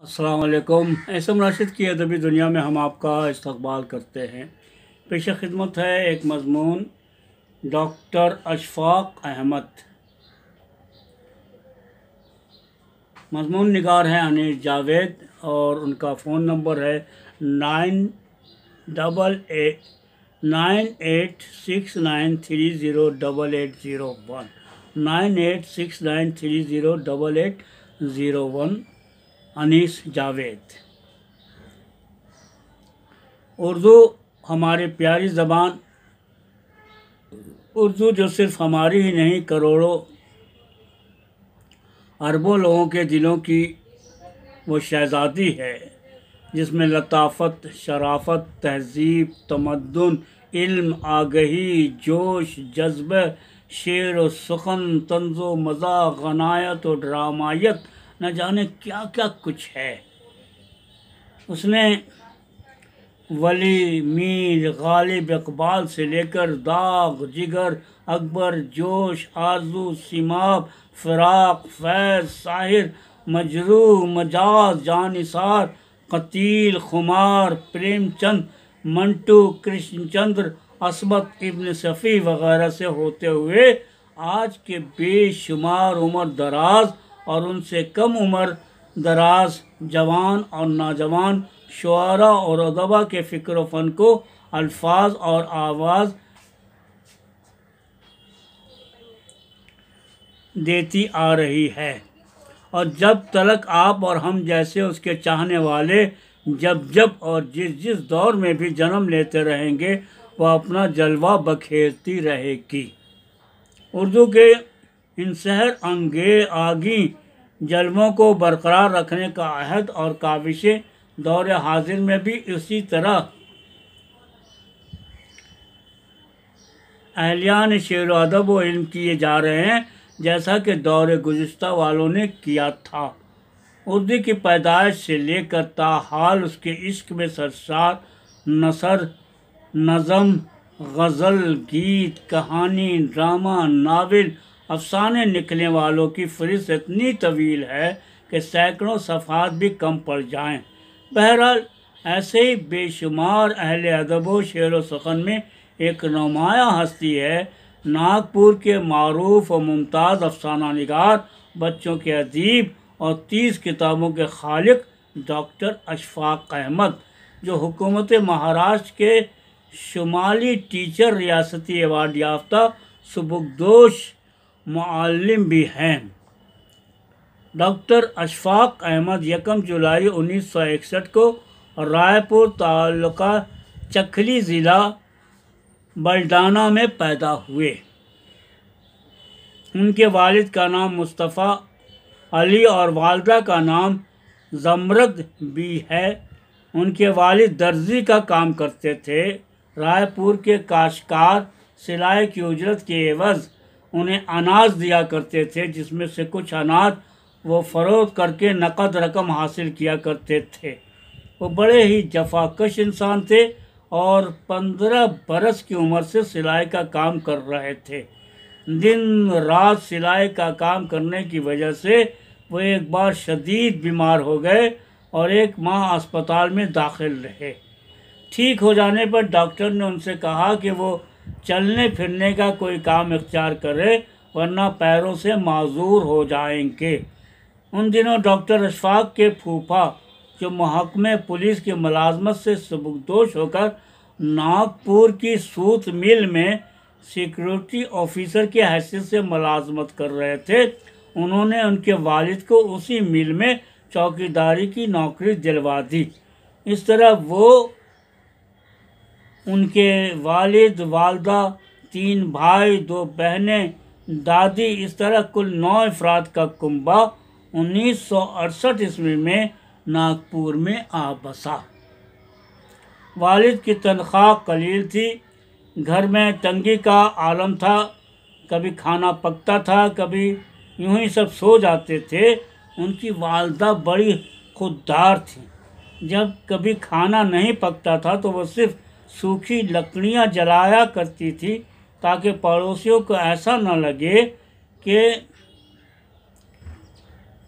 अस्सलाम वालेकुम। एसएम राशिद की अदबी दुनिया में हम आपका इस्तकबाल करते हैं। पेश खिदमत है एक मज़मून डॉक्टर अशफाक अहमद। मज़मून निगार है अनीस जावेद और उनका फ़ोन नंबर है 9869308801 9869308801। अनीस जावेद। उर्दू हमारी प्यारी ज़बान, उर्दू जो सिर्फ़ हमारी ही नहीं करोड़ों अरबों लोगों के दिलों की वो शहज़ादी है, जिसमें लताफ़त, शराफ़त, तहज़ीब, तमद्दुन, इल्म, आगही, जोश, जज्बे, शेर व सुखन, तंज़ो मज़ा, गनायत और ड्रामायत, न जाने क्या क्या कुछ है। उसने वली, मीर, गालिब, इकबाल से लेकर दाग, जिगर, अकबर, जोश, आरजू, सिमाब, फ़िराक, फैज़, साहिर, मजरूह, मजाज, जानिसार, कतील, खुमार, प्रेमचंद, मंटू, कृष्णचंद्र, असमत इब्न सफ़ी वगैरह से होते हुए आज के बेशुमार उम्र दराज और उनसे कम उम्र दराज जवान और नौजवान शुआरा और अदबा के फ़िक्र व फ़न को अल्फाज और आवाज़ देती आ रही है। और जब तलक आप और हम जैसे उसके चाहने वाले जब जब और जिस जिस दौर में भी जन्म लेते रहेंगे, वह अपना जलवा बखेरती रहेगी। उर्दू के इन सहर अंगे आगी जलवों को बरकरार रखने का अहद और काविशें दौर हाजिर में भी इसी तरह अहलियान शेर व अदब व इल्म किए जा रहे हैं, जैसा कि दौर गुज़िश्ता वालों ने किया था। उर्दू की पैदाइश से लेकर ताहाल उसके इश्क में सरशार नसर, नज़म, गज़ल, गीत, कहानी, ड्रामा, नावल, अफसाने निकलने वालों की फ़हरिस्त इतनी तवील है कि सैकड़ों सफ़हात भी कम पड़ जाएं। बहरहाल ऐसे ही बेशुमार अहले अदब व शेर व सुखन में एक नुमायाँ हस्ती है नागपुर के मारूफ और मुमताज़ अफसाना निगार, बच्चों के अदीब और 30 किताबों के खालिक डॉक्टर अशफाक अहमद, जो हुकूमत महाराष्ट्र के शुमाली टीचर रियासती अवार्ड याफ्ता सुबुकदोश मुअल्लिम भी हैं। डॉक्टर अशफाक अहमद 1 जुलाई 1961 को रायपुर तालुका चखली ज़िला बलडाना में पैदा हुए। उनके वालिद का नाम मुस्तफ़ा अली और वालदा का नाम ज़मरद भी है। उनके वालिद दर्जी का काम करते थे। रायपुर के काश्तकार सिलाई की उजरत के एवज़ उन्हें अनाज दिया करते थे, जिसमें से कुछ अनाज वो फ़रोख्त करके नकद रकम हासिल किया करते थे। वो बड़े ही जफाकश इंसान थे और 15 बरस की उम्र से सिलाई का काम कर रहे थे। दिन रात सिलाई का काम करने की वजह से वो एक बार शदीद बीमार हो गए और 1 माह अस्पताल में दाखिल रहे। ठीक हो जाने पर डॉक्टर ने उनसे कहा कि वो चलने फिरने का कोई काम इख्तियार करे, वरना पैरों से माजूर हो जाएंगे। उन दिनों डॉक्टर अशफाक के फूफा, जो महकमे पुलिस की मुलाजमत से सबकदोश होकर नागपुर की सूत मिल में सिक्योरिटी ऑफिसर की हैसियत से मुलाजमत कर रहे थे, उन्होंने उनके वालिद को उसी मिल में चौकीदारी की नौकरी दिलवा दी। इस तरह वो, उनके वालिद, वालदा, 3 भाई, 2 बहनें, दादी, इस तरह कुल 9 अफराद का कुंबा 1968 ईस्वी में नागपुर में आ बसा। वालिद की तनख्वाह कलील थी, घर में तंगी का आलम था, कभी खाना पकता था, कभी यूं ही सब सो जाते थे। उनकी वालदा बड़ी खुददार थी। जब कभी खाना नहीं पकता था तो वो सिर्फ सूखी लकड़ियां जलाया करती थी, ताकि पड़ोसियों को ऐसा न लगे कि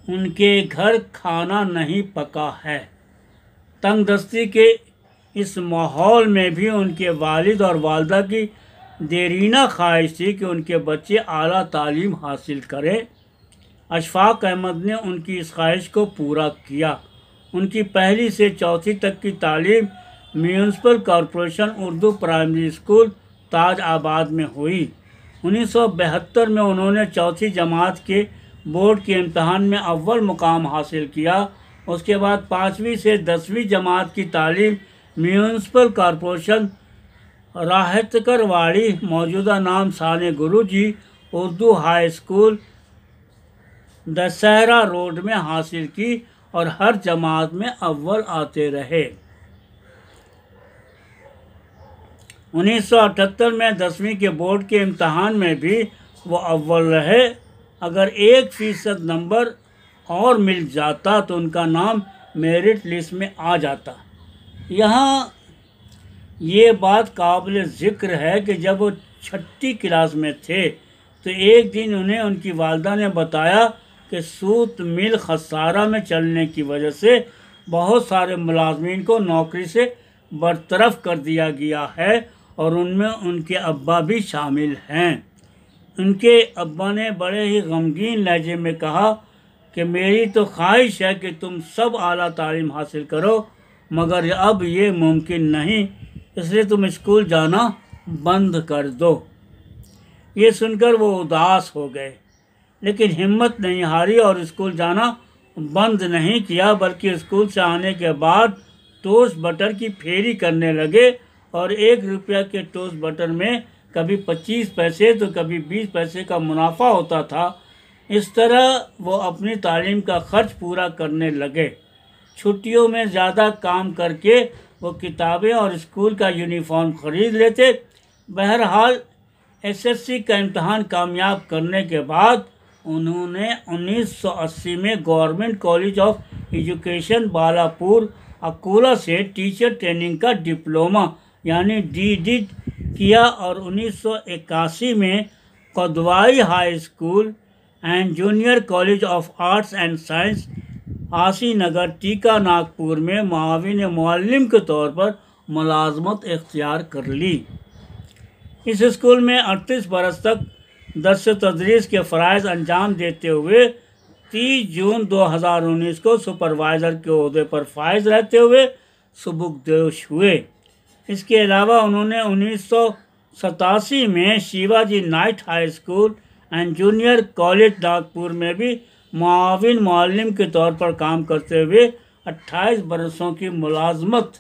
उनके घर खाना नहीं पका है। तंगदस्ती के इस माहौल में भी उनके वालिद और वालदा की देरीना ख्वाहिश थी कि उनके बच्चे आला तालीम हासिल करें। अशफाक अहमद ने उनकी इस ख्वाहिश को पूरा किया। उनकी पहली से चौथी तक की तालीम municipal corporation Urdu primary school Tajabad में हुई। 1972 में उन्होंने चौथी जमात के बोर्ड के इम्तहान में अव्वल मुकाम हासिल किया। उसके बाद 5वीं से 10वीं जमात की तालीम म्यूनसिपल कॉरपोरेशन राहतकरवाड़ी, मौजूदा नाम Sane Guruji Urdu high school, Dussehra road में हासिल की और हर जमात में अव्वल आते रहे। 1978 में 10वीं के बोर्ड के इम्तहान में भी वो अव्वल रहे। अगर 1% नंबर और मिल जाता तो उनका नाम मेरिट लिस्ट में आ जाता। यहाँ ये बात काबिल ज़िक्र है कि जब वो 6ठी क्लास में थे तो एक दिन उन्हें उनकी वालदा ने बताया कि सूत मिल खसारा में चलने की वजह से बहुत सारे मुलाजमीन को नौकरी से बरतरफ कर दिया गया है और उनमें उनके अब्बा भी शामिल हैं। उनके अब्बा ने बड़े ही गमगीन लहजे में कहा कि मेरी तो ख्वाहिश है कि तुम सब आला तालीम हासिल करो, मगर अब ये मुमकिन नहीं, इसलिए तुम स्कूल जाना बंद कर दो। ये सुनकर वो उदास हो गए, लेकिन हिम्मत नहीं हारी और स्कूल जाना बंद नहीं किया, बल्कि स्कूल से आने के बाद टोस्ट बटर की फेरी करने लगे और 1 रुपया के टोस्ट बटर में कभी 25 पैसे तो कभी 20 पैसे का मुनाफा होता था। इस तरह वो अपनी तालीम का खर्च पूरा करने लगे। छुट्टियों में ज़्यादा काम करके वो किताबें और स्कूल का यूनिफॉर्म ख़रीद लेते। बहरहाल एसएससी का इम्तहान कामयाब करने के बाद उन्होंने 1980 में government college of education Balapur Akola से टीचर ट्रेनिंग का डिप्लोमा यानी डीडिट किया और 1981 में Kidwai high school and junior college of arts and science Asi Nagar टीका नागपुर में मुआविन मुअल्लिम के तौर पर मुलाजमत इख्तियार कर ली। इस स्कूल में 38 बरस तक दर्स तदरीस के फ़राइज़ अंजाम देते हुए 30 जून 2019 को सुपरवाइज़र के ओहदे पर फाइज रहते हुए सुबुकदोश हुए। इसके अलावा उन्होंने 1987 में Shivaji night high school and junior college Nagpur में भी मुआविन मुअल्लिम के तौर पर काम करते हुए 28 बरसों की मुलाजमत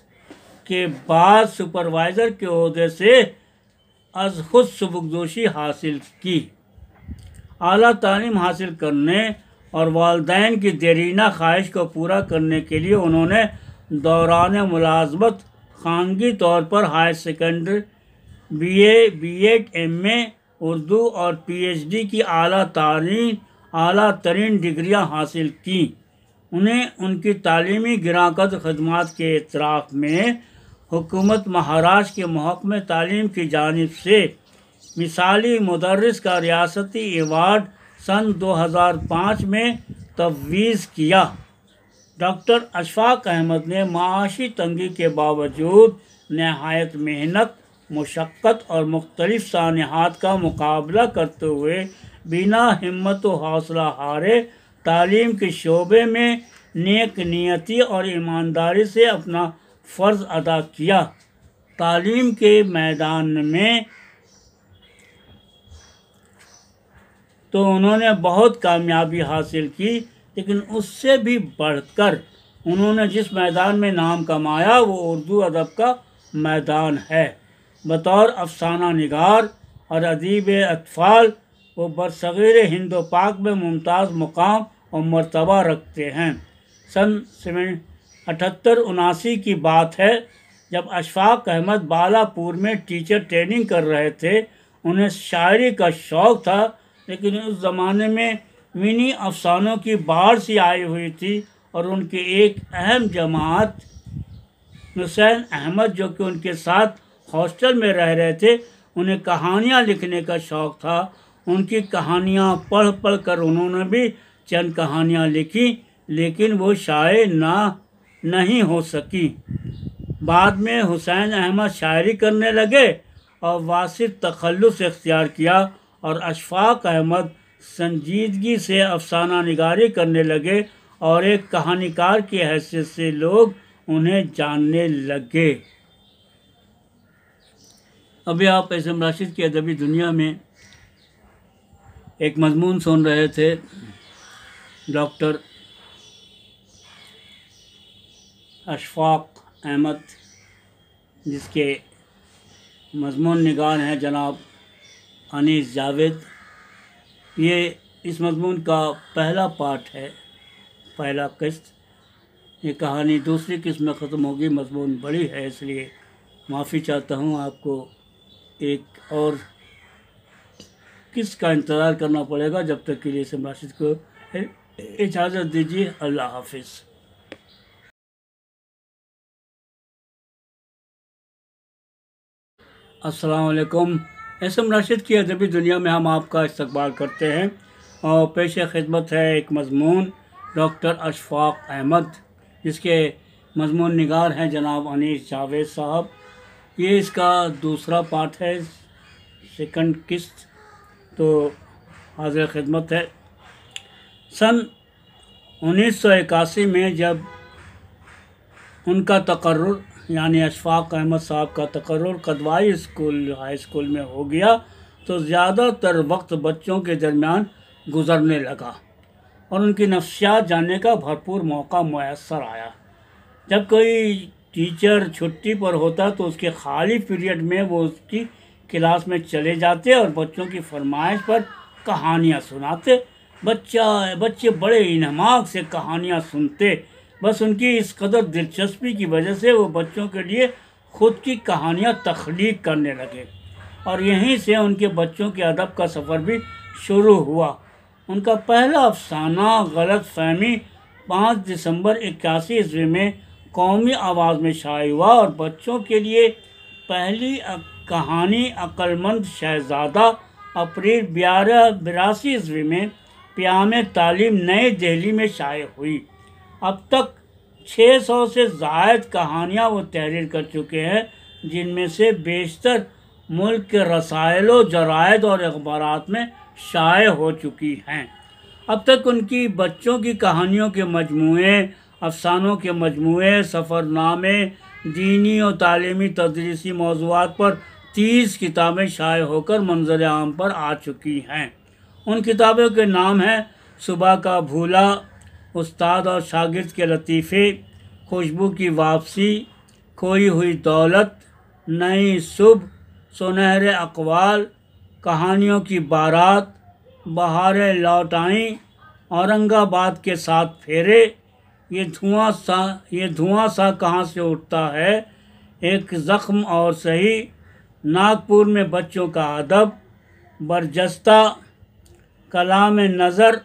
के बाद सुपरवाइज़र के ओहदे से अज खुद सुबुकदोशी हासिल की। आला तालीम हासिल करने और वालिदैन की देरीना ख्वाहिश को पूरा करने के लिए उन्होंने दौरान मुलाजमत खानगी तौर पर higher secondary, BA, BEd, MA Urdu और पीएचडी की आला तरीन डिग्रियां हासिल की। उन्हें उनकी तालीमी गिराकत खदमात के इतराफ़ में हुकूमत महाराष्ट्र के महकमे तालीम की जानिब से मिसाली मुदर्रिस का रियासती अवार्ड सन 2005 में तफवीज़ किया। डॉक्टर अशफाक अहमद ने माशी तंगी के बावजूद नहायत मेहनत, मुशक्क़त और मुख्तलिफ सानिहात का मुकाबला करते हुए बिना हिम्मत व हौसला हारे तालीम के शोबे में नेक नियती और ईमानदारी से अपना फ़र्ज़ अदा किया। तालीम के मैदान में तो उन्होंने बहुत कामयाबी हासिल की, लेकिन उससे भी बढ़कर उन्होंने जिस मैदान में नाम कमाया वो उर्दू अदब का मैदान है। बतौर अफसाना निगार और अदीब अतफ़ाल वो बरसग़ीर हिंद व पाक में मुमताज़ मुकाम और मर्तबा रखते हैं। सन 78-79 की बात है, जब अशफाक अहमद बालापुर में टीचर ट्रेनिंग कर रहे थे। उन्हें शायरी का शौक़ था, लेकिन उस ज़माने में मिनी अफसानों की बाढ़ सी आई हुई थी और उनके एक अहम जमात हुसैन अहमद, जो कि उनके साथ हॉस्टल में रह रहे थे, उन्हें कहानियाँ लिखने का शौक़ था। उनकी कहानियाँ पढ़ कर उन्होंने भी चंद कहानियाँ लिखी, लेकिन वो शाये नहीं हो सकी। बाद में हुसैन अहमद शायरी करने लगे और वासिफ तखल्लुस इख्तियार किया, और अशफाक अहमद संजीदगी से अफसाना निगारी करने लगे और एक कहानीकार की हैसियत से लोग उन्हें जानने लगे। अभी आप एसएम राशिद की अदबी दुनिया में एक मजमून सुन रहे थे, डॉक्टर अशफाक अहमद, जिसके मजमून निगार हैं जनाब अनीस जावेद। ये इस मजमून का पहला पार्ट है, पहला किस्त। ये कहानी दूसरी किस्त में ख़त्म होगी। मजमून बड़ी है, इसलिए माफ़ी चाहता हूँ। आपको एक और किस्त का इंतज़ार करना पड़ेगा। जब तक के लिए एसएम राशिद को इजाज़त दीजिए। अल्लाह हाफिज़। अस्सलाम वालेकुम। एसएम राशिद की अदबी दुनिया में हम आपका इस्तकबाल करते हैं और पेश खिदमत है एक मजमून डॉक्टर अशफाक अहमद, जिसके मजमून निगार हैं जनाब अनीस जावेद साहब। ये इसका दूसरा पार्ट है, सेकंड किस्त। तो हाज़िर खिदमत है। सन 1981 में जब उनका तकर्रुर, यानी अशफाक अहमद साहब का तकर्रुर कदवाई स्कूल हाई स्कूल में हो गया, तो ज़्यादातर वक्त बच्चों के दरमियान गुजरने लगा और उनकी नफ्सियात जानने का भरपूर मौका मुयस्सर आया। जब कोई टीचर छुट्टी पर होता तो उसके खाली पीरियड में वो उसकी क्लास में चले जाते और बच्चों की फरमाइश पर कहानियाँ सुनाते। बच्चे बड़े इन्हमाक से कहानियाँ सुनते। बस उनकी इस कदर दिलचस्पी की वजह से वो बच्चों के लिए ख़ुद की कहानियाँ तख्लीक करने लगे और यहीं से उनके बच्चों के अदब का सफ़र भी शुरू हुआ। उनका पहला अफसाना गलत फहमी 5 दिसंबर 81 ईस्वी में कौमी आवाज़ में शाये हुआ और बच्चों के लिए पहली कहानी अक्लमंद शहज़ादा अप्रैल 82 ईस्वी में क़याम तालीम नई दिल्ली में शाये हुई। अब तक 600 से ज़ायद कहानियाँ वो तहरीर कर चुके हैं, जिनमें से बेशतर मुल्क के रसायलों, जरायद और अखबारात में शाये हो चुकी हैं। अब तक उनकी बच्चों की कहानियों के मजमूए, अफसानों के मजमूए, सफ़रनामे, दीनी और तालीमी तदरीसी मौज़ूआत पर 30 किताबें शाये होकर मंज़र आम पर आ चुकी हैं। उन किताबों के नाम हैं सुबह का भूला, उस्ताद और शागिर्द के लतीफ़े, खुशबू की वापसी, खोई हुई दौलत, नई सुबह, सुनहरे अक़वाल, कहानियों की बारात, बहारें लौट आईं, औरंगाबाद के 7 फेरे, ये धुआं सा कहाँ से उठता है, एक ज़ख्म और सही, नागपुर में बच्चों का अदब, बरजस्ता, कलाम नज़र,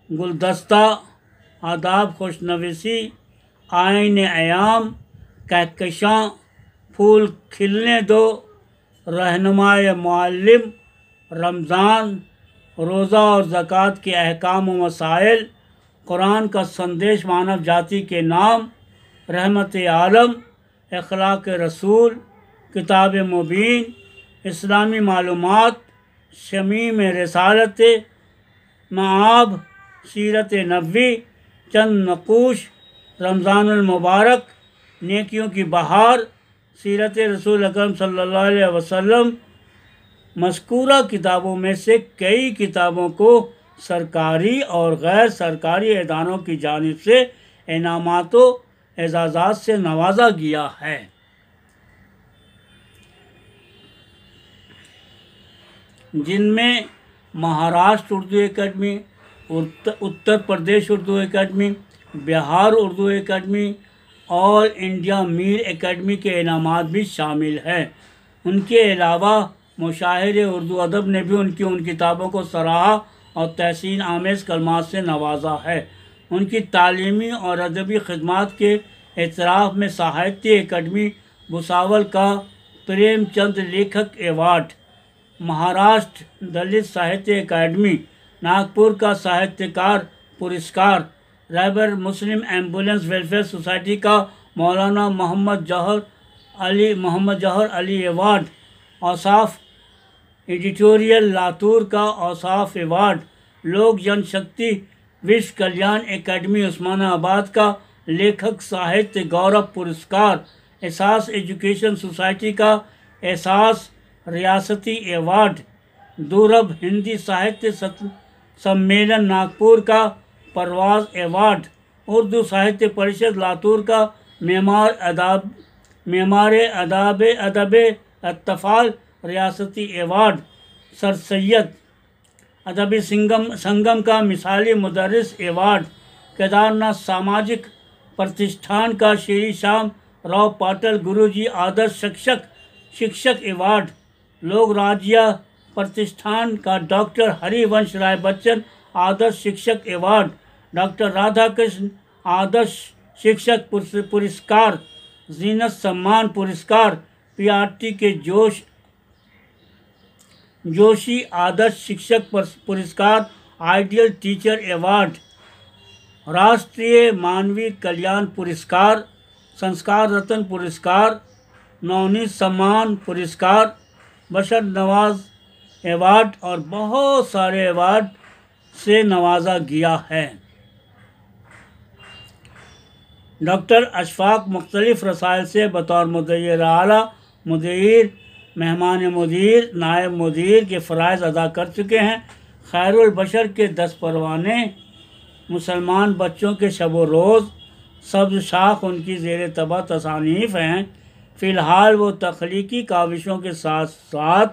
गुलदस्ता, आदाब खुशनवीसी, आईन अयाम, कहकशां, फूल खिलने दो, रहनुमाए मुअल्लिम, रमज़ान, रोज़ा और ज़कात के अहकाम व मसाइल, कुरान का संदेश मानव जाति के नाम, रहमत आलम, अखलाक रसूल, किताब मुबीन, इस्लामी मालूमात, शमीम रिसालत, मआब, सीरत नबवी, चंद नकूश, रमज़ानुल मुबारक, नेकियों की बहार, सीरत रसूल अकरम सल्लल्लाहु अलैहि वसल्लम। मज़कूरा किताबों में से कई किताबों को सरकारी और गैर सरकारी इदारों की जानिब से इनामातों एजाज़ात से नवाजा गया है। जिनमें Maharashtra Urdu academy, Uttar Pradesh Urdu academy, Bihar Urdu academy और इंडिया मीर एकेडमी के इनामात भी शामिल हैं। उनके अलावा मुशाहिर उर्दू अदब ने भी उनकी उन किताबों को सराहा और तहसीन आमेज़ कलमात से नवाजा है। उनकी तालीमी और अदबी खिदमात के एतराफ़ में साहित्य एकेडमी भुसावल का प्रेमचंद लेखक एवार्ड, महाराष्ट्र दलित साहित्य एकेडमी, नागपुर का साहित्यकार पुरस्कार। रैबर मुस्लिम एम्बुलेंस वेलफेयर सोसाइटी का मौलाना मोहम्मद जौहर अली अवार्ड। औसाफ एडिटोरियल लातूर का औसाफ अवार्ड। लोक जनशक्ति विश्व कल्याण एकेडमी उस्मानाबाद का लेखक साहित्य गौरव पुरस्कार। एहसास एजुकेशन सोसाइटी का एहसास रियासती अवार्ड। दुर्लभ हिंदी साहित्य सम्मेलन नागपुर का परवाज अवार्ड। उर्दू साहित्य परिषद लातूर का मेमार अदब अत्तफ़ाल रियासती अवार्ड। सर सैयद अदबी संगम का मिसाली मुदर्रिस अवार्ड। केदारनाथ सामाजिक प्रतिष्ठान का श्री श्याम राव पाटिल गुरुजी आदर्श शिक्षक अवार्ड। लोक राज्य प्रतिष्ठान का डॉक्टर हरिवंश राय बच्चन आदर्श शिक्षक अवार्ड। डॉक्टर राधाकृष्ण आदर्श शिक्षक पुरस्कार। जीनत सम्मान पुरस्कार। पीआरटी के जोशी आदर्श शिक्षक पुरस्कार। Ideal teacher award. राष्ट्रीय मानवीय कल्याण पुरस्कार। संस्कार रत्न पुरस्कार। नवनीत सम्मान पुरस्कार। बशर नवाज अवार्ड और बहुत सारे अवार्ड से नवाजा गया है। डॉक्टर अशफाक मुख्तलिफ रसायल से बतौर मुदय्यर आला, मुदीर, मेहमान मुदीर, नायब मुदीर के फ़राइज़ अदा कर चुके हैं। खैरुल बशर के 10 परवाने, मुसलमान बच्चों के शब व रोज़, सब्ज़ शाख उनकी ज़ेर तबा तसानीफ़ हैं। फ़िलहाल वो तख्लीकी काविशों के साथ साथ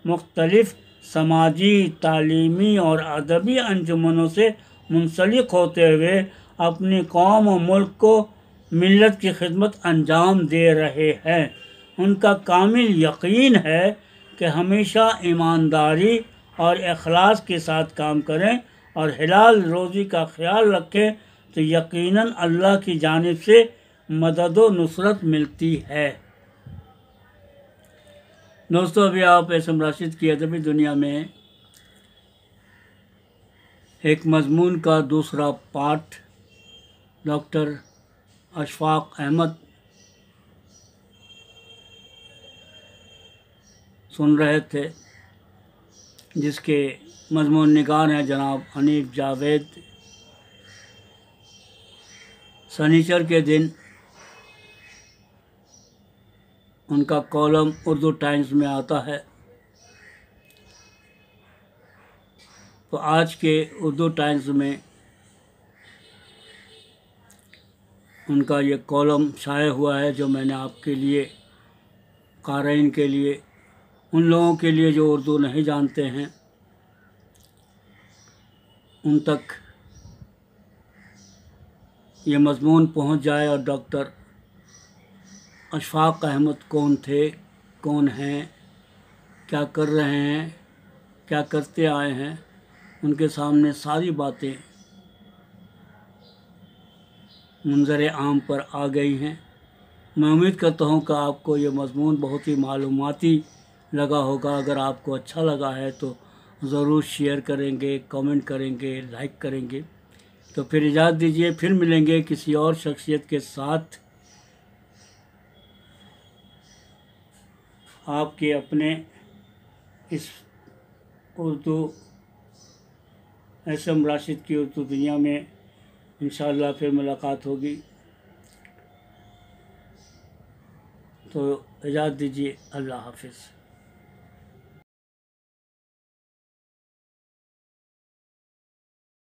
मुख्तलिफ़ समाजी, तालीमी और अदबी अंजुमनों से मुंसलिक होते हुए अपनी कौम और मुल्क को मिल्लत की खिदमत अंजाम दे रहे हैं। उनका कामिल यकीन है कि हमेशा ईमानदारी और इखलास के साथ काम करें और हलाल रोज़ी का ख्याल रखें तो यकीनन अल्लाह की जानिब से मदद व नुसरत मिलती है। दोस्तों, अभी आप एसएम राशिद की अदबी दुनिया में एक मज़मून का दूसरा पार्ट डॉक्टर अशफाक अहमद सुन रहे थे, जिसके मज़मून निगार हैं जनाब हनीफ जावेद। शनिचर के दिन उनका कॉलम उर्दू टाइम्स में आता है। तो आज के उर्दू टाइम्स में उनका ये कॉलम शाया हुआ है, जो मैंने आपके लिए, क़ारीन के लिए, उन लोगों के लिए जो उर्दू नहीं जानते हैं, उन तक ये मज़मून पहुंच जाए और डॉक्टर अशफाक अहमद कौन थे, कौन हैं, क्या कर रहे हैं, क्या करते आए हैं, उनके सामने सारी बातें मंज़र आम पर आ गई हैं। मैं उम्मीद करता हूँ कि आपको ये मज़मून बहुत ही मालूमाती लगा होगा। अगर आपको अच्छा लगा है तो ज़रूर शेयर करेंगे, कमेंट करेंगे, लाइक करेंगे। तो फिर इजाज़त दीजिए, फिर मिलेंगे किसी और शख्सियत के साथ। आपके अपने इस उर्दू एसएम राशिद की उर्दू दुनिया में इंशाअल्लाह फिर मुलाकात होगी। तो इजाज़त दीजिए, अल्लाह हाफ़िज़।